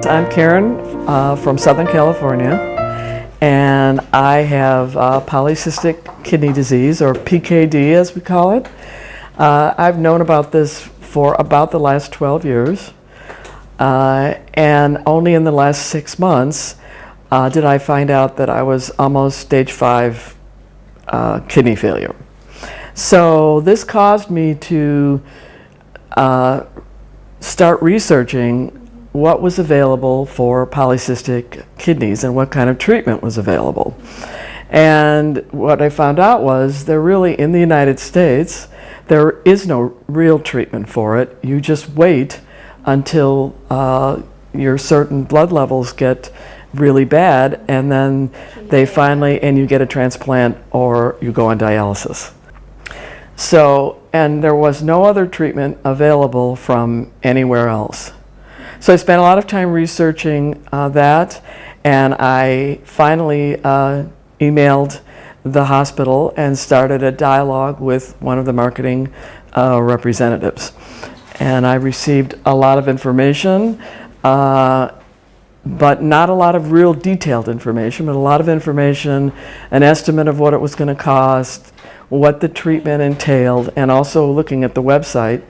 I'm Karen from Southern California, and I have polycystic kidney disease, or PKD as we call it. I've known about this for about the last 12 years, and only in the last 6 months did I find out that I was almost stage 5 kidney failure. So this caused me to start researching what was available for polycystic kidneys and what kind of treatment was available. And what I found out was there really, in the United States, there is no real treatment for it. You just wait until your certain blood levels get really bad, and then they finally, and you get a transplant or you go on dialysis. So, and there was no other treatment available from anywhere else. So I spent a lot of time researching that, and I finally emailed the hospital and started a dialogue with one of the marketing representatives. And I received a lot of information, but not a lot of real detailed information, but a lot of information, an estimate of what it was going to cost, what the treatment entailed, and also looking at the website.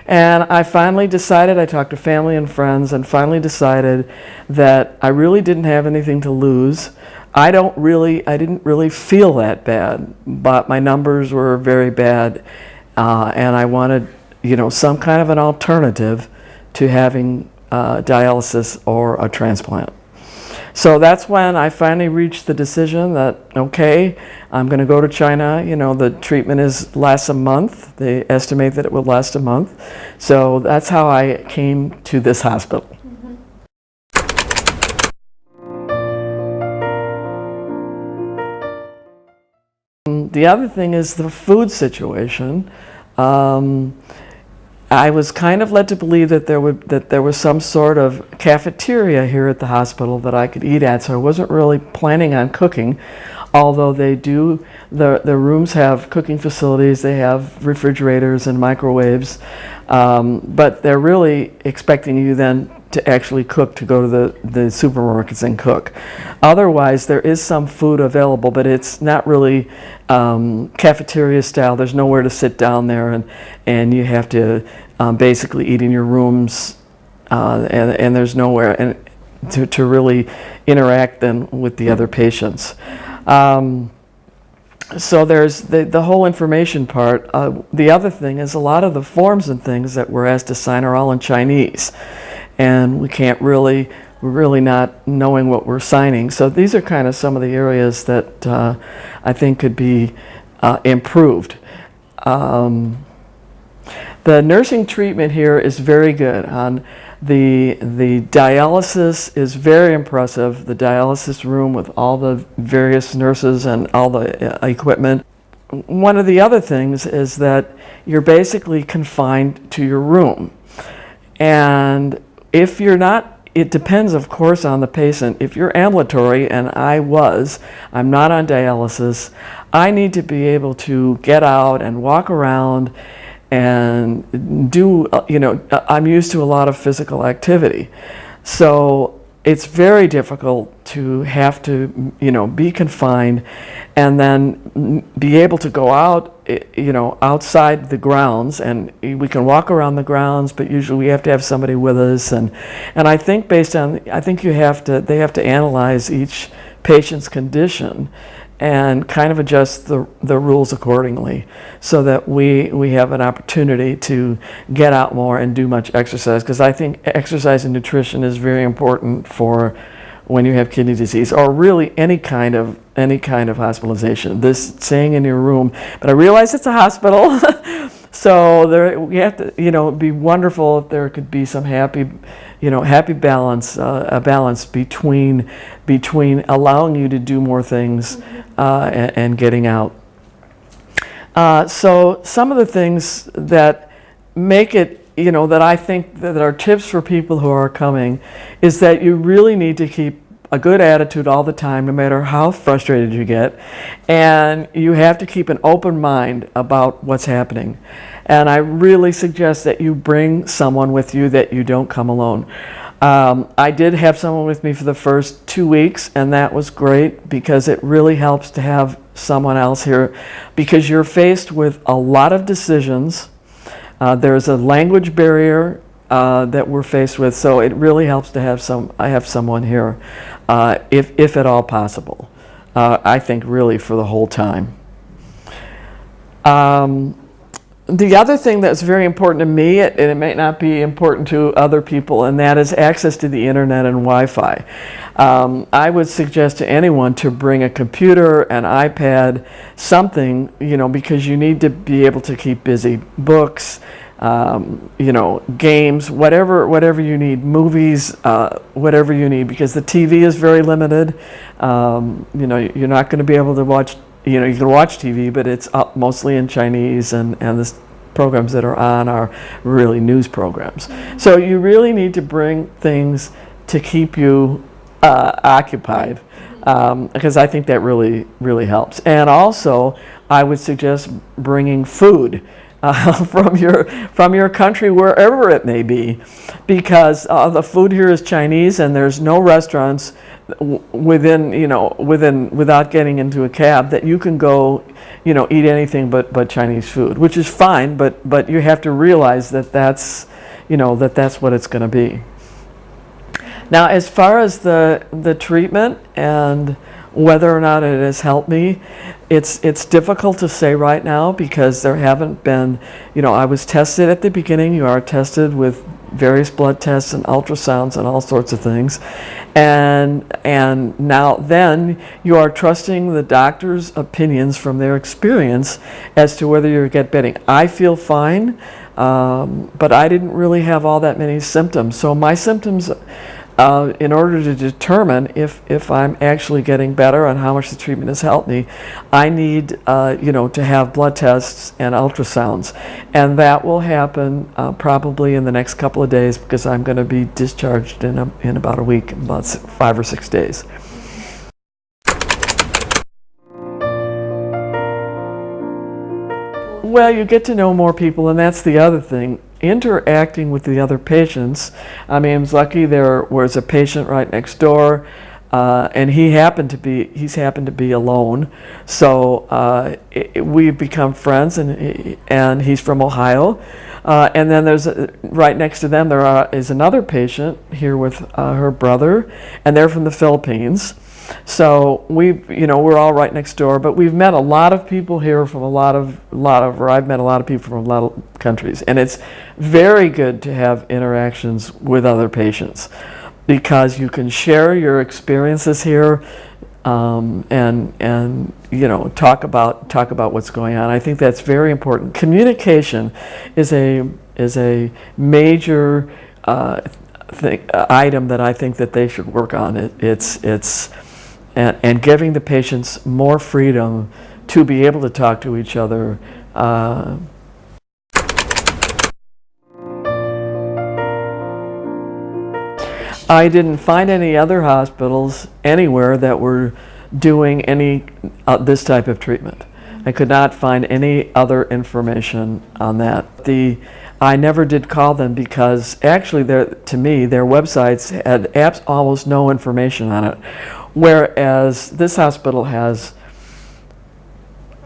And I finally decided, I talked to family and friends, and finally decided that I really didn't have anything to lose. I didn't really feel that bad, but my numbers were very bad, and I wanted, some kind of an alternative to having dialysis or a transplant. So that's when I finally reached the decision that, okay, I'm going to go to China. The treatment lasts a month. They estimate that it will last a month. So that's how I came to this hospital. The other thing is the food situation. I was kind of led to believe that there was some sort of cafeteria here at the hospital that I could eat at, so I wasn't really planning on cooking, although they do, the rooms have cooking facilities, they have refrigerators and microwaves, but they're really expecting you then to actually cook, to go to the supermarkets and cook. Otherwise, there is some food available, but it's not really cafeteria style. There's nowhere to sit down there, and you have to basically eat in your rooms, and there's nowhere to really interact then with the other patients. So there's the whole information part. The other thing is a lot of the forms and things that we're asked to sign are all in Chinese, and we're really not knowing what we're signing. So these are kind of some of the areas that I think could be improved. The nursing treatment here is very good. The dialysis is very impressive. The dialysis room with all the various nurses and all the equipment. One of the other things is that you're basically confined to your room. And if you're not, it depends, of course, on the patient. If you're ambulatory, and I'm not on dialysis, I need to be able to get out and walk around and do, I'm used to a lot of physical activity. So it's very difficult to have to, be confined and then be able to go out, outside the grounds, and we can walk around the grounds, but usually we have to have somebody with us. And I think they have to analyze each patient's condition and kind of adjust the rules accordingly, so that we have an opportunity to get out more and do much exercise, because I think exercise and nutrition is very important for when you have kidney disease, or really any kind of hospitalization. This staying in your room, but I realize it's a hospital, so we have to, it'd be wonderful if there could be some happy balance, a balance between allowing you to do more things and getting out. So some of the things that make it, that I think that are tips for people who are coming, is that you really need to keep a good attitude all the time, no matter how frustrated you get, and you have to keep an open mind about what's happening. And I really suggest that you bring someone with you, that you don't come alone. I did have someone with me for the first 2 weeks, and that was great because it really helps to have someone else here, because you're faced with a lot of decisions. There's a language barrier that we're faced with, so it really helps to have someone here, if at all possible. I think really for the whole time. The other thing that's very important to me, and it may not be important to other people, and that is access to the internet and Wi-Fi. I would suggest to anyone to bring a computer, an iPad, something, because you need to be able to keep busy. Books, games, whatever you need, movies, whatever you need, because the TV is very limited. You're not going to be able to watch. You can watch TV, but it's mostly in Chinese, and the programs that are on are really news programs. So you really need to bring things to keep you occupied, because I think that really, really helps. And also, I would suggest bringing food from your country, wherever it may be, because the food here is Chinese, and there's no restaurants without getting into a cab that you can go, eat anything but Chinese food, which is fine, but you have to realize that's what it's going to be. Now, as far as the treatment and whether or not it has helped me, it's difficult to say right now, because there haven't been, I was tested at the beginning. You are tested with various blood tests and ultrasounds and all sorts of things, and now then you are trusting the doctor's opinions from their experience as to whether you get better. I feel fine, but I didn't really have all that many symptoms. So my symptoms, in order to determine if I'm actually getting better and how much the treatment has helped me, I need to have blood tests and ultrasounds, and that will happen probably in the next couple of days, because I'm going to be discharged in about a week, about 5 or 6 days. Well, you get to know more people, and that's the other thing. Interacting with the other patients. I mean, I was lucky there was a patient right next door, and he's happened to be alone. So we've become friends, and he's from Ohio. And then there's right next to them is another patient here with her brother, and they're from the Philippines. So we're all right next door, but we've met a lot of people here from I've met a lot of people from a lot of countries, and it's very good to have interactions with other patients, because you can share your experiences here, and talk about what's going on. I think that's very important. Communication is a major item that I think that they should work on. And giving the patients more freedom to be able to talk to each other. I didn't find any other hospitals anywhere that were doing any this type of treatment. I could not find any other information on that. I never did call them, because actually to me their websites had almost no information on it. Whereas this hospital has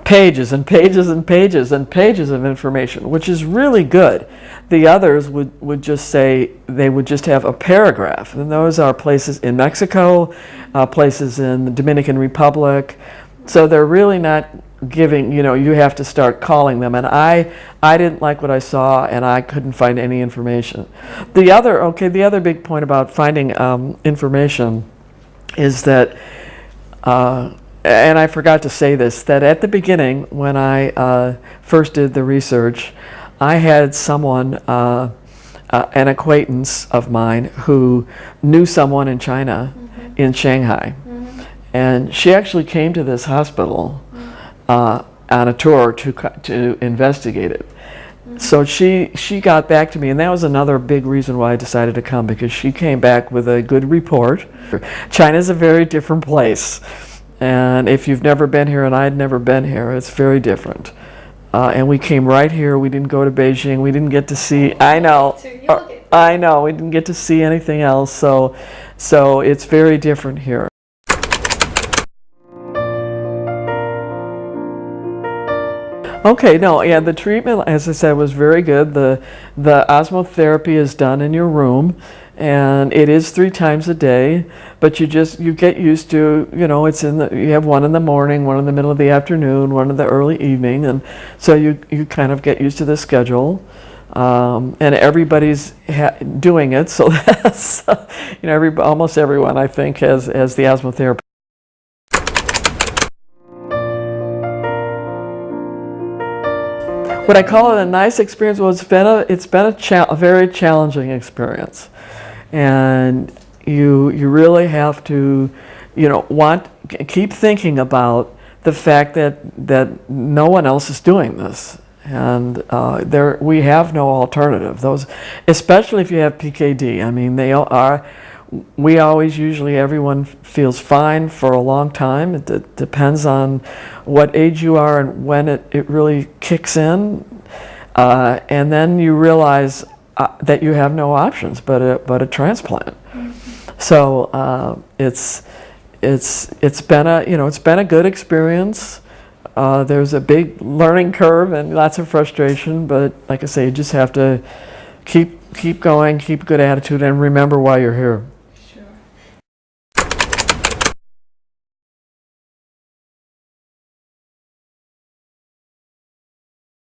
pages and pages and pages and pages of information, which is really good. The others would just say, they would just have a paragraph, and those are places in Mexico, places in the Dominican Republic. So they're really not giving, you have to start calling them, and I didn't like what I saw, and I couldn't find any information. The other big point about finding information is that, and I forgot to say this, that at the beginning when I first did the research, I had someone, an acquaintance of mine, who knew someone in China, in Shanghai, and she actually came to this hospital on a tour to investigate it. So she got back to me, and that was another big reason why I decided to come, because she came back with a good report. China's a very different place, and if you've never been here, and I'd never been here, it's very different. And we came right here. We didn't go to Beijing. We didn't get to see. I know. So you look at I know, we didn't get to see anything else, so it's very different here. Okay, no, yeah, the treatment, as I said, was very good. The osmotherapy is done in your room, and it is 3 times a day, but you get used to, it's you have one in the morning, one in the middle of the afternoon, one in the early evening, and so you kind of get used to the schedule. And everybody's doing it, so that's, almost everyone, I think, has the osmotherapy. Would I call it a nice experience? Well, it's been a very challenging experience, and you really have to, keep thinking about the fact that no one else is doing this, and we have no alternative. Those, especially if you have PKD. I mean, they are. We always usually everyone feels fine for a long time. It depends on what age you are and when it really kicks in, and then you realize that you have no options but a transplant. So it's been a good experience. There's a big learning curve and lots of frustration, but like I say, you just have to keep going, keep a good attitude, and remember why you're here.